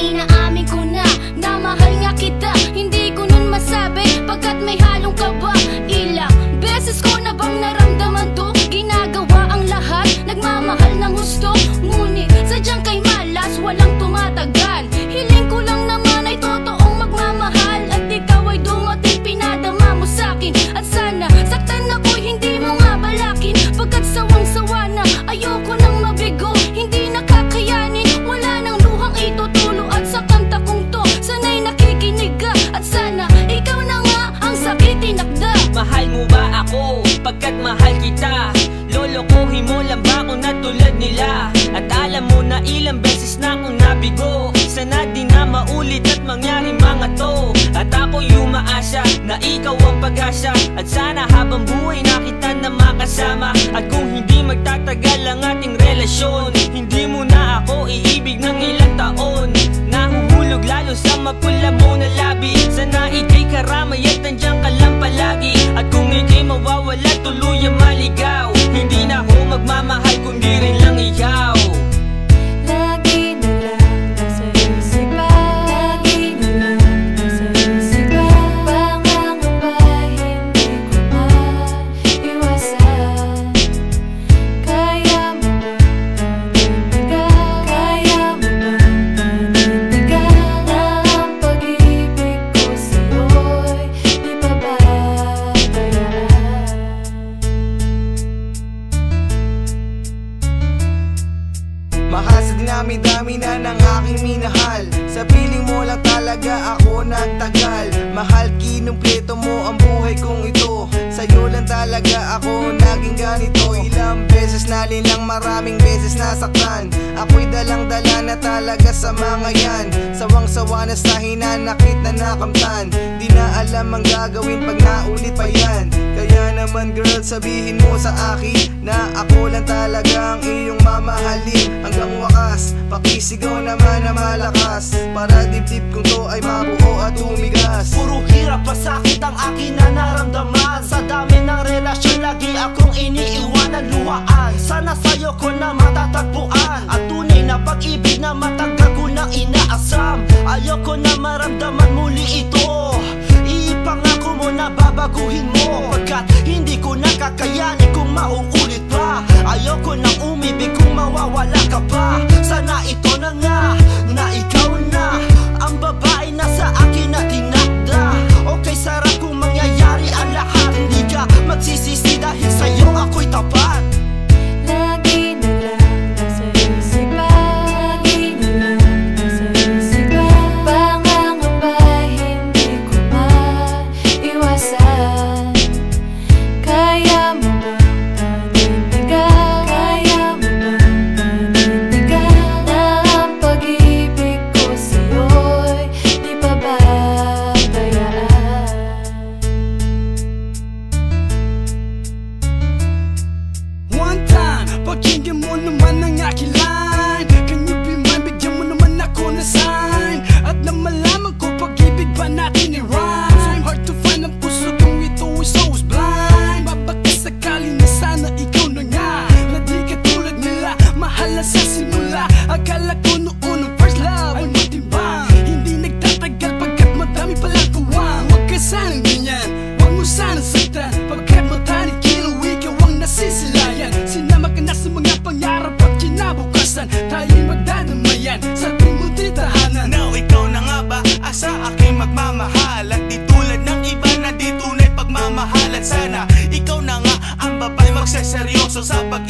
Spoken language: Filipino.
inaamin ko na mahal nga kita. Hindi ko nun masabi pagkat may halong kaba. Ilang beses ko na bang naramdaman to? Ginagawa ang lahat, nagmamahal ng gusto. Ngunit sadyang kay malas, walang tumatagal. Hiling ko lang naman ay totoong magmamahal. At ikaw ay dumating, pinadama mo sa'kin. At sana saktan ako'y hindi mo nga balakin. Pagkat sawang-sawa na, ayoko nang mabigo. Hindi nakakayanin, wala nang luhang itutulo. At sa kanta kong to, sana'y nakikinig ka. At sana ikaw na nga ang sakit tinakda. Mahal mo ba ako? Pagkat mahal kita. Lolokohin mo lang ba ako na tulad nila? At alam mo na ilang beses na akong nabigo. Sana di na maulit at mangyari mga to. At ako'y umaasa na ikaw ang pag-asa. At sana habang buhay na kita na makasama. At kung hindi magtatagal ang ating relasyon, hindi mo na ako iibig ng ilang taon. Nahuhulog lalo sa mapula mo na labi. Sana ika'y karamay at nandiyan ka lang palagi. At kung ika'y mawawala, tuluyang maligaw. Hindi na ako magmamahal kundi rin lang ikaw. Lagi na lang nasa isipan, lagi na lang nasa isipan. Pangangambay hindi ko maiwasan. Kaya mo bang panindigan? Kaya mo bang panindigan na ang pag-ibig ko sa'yo'y di pababayaan? Mahal sa dinami-dami na ng aking minahal. Sa piling mo lang talaga ako nagtagal. Mahal, kinumpleto mo ang buhay kong ito. Sa'yo lang talaga ako naging ganito. Ilang beses na linlang, maraming beses nasaktan. Ako'y dalang-dala na talaga sa mga yan. Sawang-sawa na sa hinanakit na nakamtan. Di na alam ang gagawin pag naulit pa yan. Kaya naman girl, sabihin mo sa akin na ako lang talaga ang iyong mamahalin. Hanggang wakas, pakisigaw naman na malakas. Para dibdib kong to ay mabuo at tumigas. Puro hirap pa sakit ang akin na naramdaman. Sa dami ng relasyon lagi akong iniiwanan, luhaan. Sana sa'yo ko na matatagpuan at tunay na pag-ibig na matagal ko nang inaasam. Ayoko na maramdaman muli ito. Ipangako mo na babaguhin mo, pagkat hindi ko nakakayanin kung mauulit pa. Ayoko nang umibig kung mawawala ka pa. Sana ito na nga, na ikaw na ang babae na sa akin na tinakda. Okay, sarap kung mangyayari ang lahat. Hindi ka magsisisi dahil sa'yo ako'y tapat. Lagi na lang nasa isipan, lagi na lang nasa isipan. Pangangambay hindi ko maiwasan. Kaya mo bang panindigan? Kaya mo bang panindigan na ang pag-ibig ko sa'yo'y di pababayaan? One time, pakinggan mo naman ang aking line. Can you be mine? Bigyan mo naman ako ng sign. At na malaman ko pag-ibig ba natin ay rhyme. So hard to find ang puso kong ito is always blind. Babakasakali na sana ikaw na nga, na di katulad nila, mahala sa simula. Akala ko noon ang first love ay matimbang. Hindi nagtatagal pagkat madami palang kuwang. Huwag ka sanang ganyan, huwag mo sanang saktan. Pagkat matarik kilo, ikaw ang nasisilayan. Sinama ka na sa mga pangarap at kinabukasan. Tayo'y magdadamayan sa ating munting tahanan. Now ikaw na nga ba asa aking magmamahal? At di tulad ng iba na di tunay pagmamahal. At sana ikaw na nga ang babae magseseryoso sa pag